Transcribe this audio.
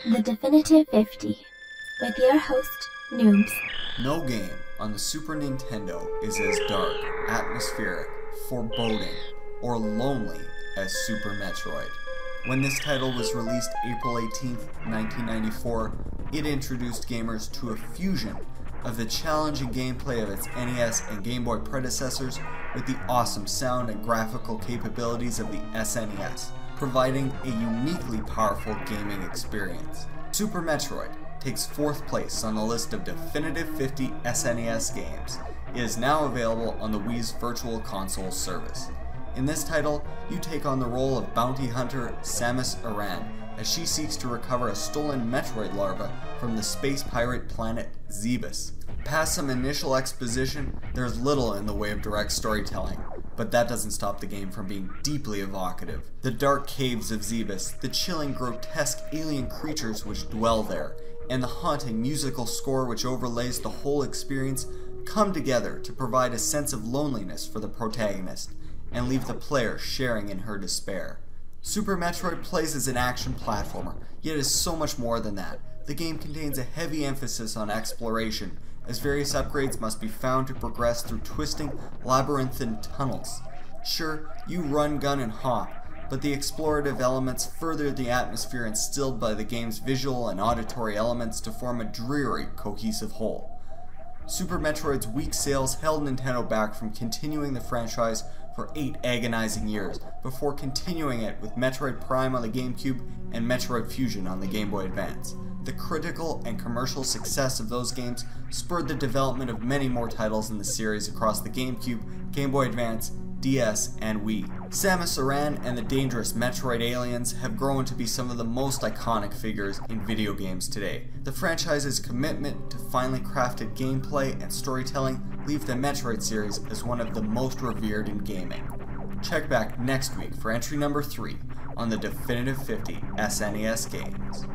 The Definitive 50, with your host, Noobs. No game on the Super Nintendo is as dark, atmospheric, foreboding, or lonely as Super Metroid. When this title was released April 18, 1994, it introduced gamers to a fusion of the challenging gameplay of its NES and Game Boy predecessors with the awesome sound and graphical capabilities of the SNES, providing a uniquely powerful gaming experience. Super Metroid takes 4th place on the list of Definitive 50 SNES games. It is now available on the Wii's Virtual Console service. In this title, you take on the role of bounty hunter Samus Aran as she seeks to recover a stolen Metroid larva from the space pirate planet Zebes. Past some initial exposition, there's little in the way of direct storytelling, but that doesn't stop the game from being deeply evocative. The dark caves of Zebes, the chilling, grotesque alien creatures which dwell there, and the haunting musical score which overlays the whole experience come together to provide a sense of loneliness for the protagonist and leave the player sharing in her despair. Super Metroid plays as an action platformer, yet is so much more than that. The game contains a heavy emphasis on exploration, as various upgrades must be found to progress through twisting, labyrinthine tunnels. Sure, you run, gun, and hop, but the explorative elements further the atmosphere instilled by the game's visual and auditory elements to form a dreary, cohesive whole. Super Metroid's weak sales held Nintendo back from continuing the franchise for 8 agonizing years, before continuing it with Metroid Prime on the GameCube and Metroid Fusion on the Game Boy Advance. The critical and commercial success of those games spurred the development of many more titles in the series across the GameCube, Game Boy Advance, DS, and Wii. Samus Aran and the dangerous Metroid aliens have grown to be some of the most iconic figures in video games today. The franchise's commitment to finely crafted gameplay and storytelling leave the Metroid series as one of the most revered in gaming. Check back next week for entry number 3 on the Definitive 50 SNES games.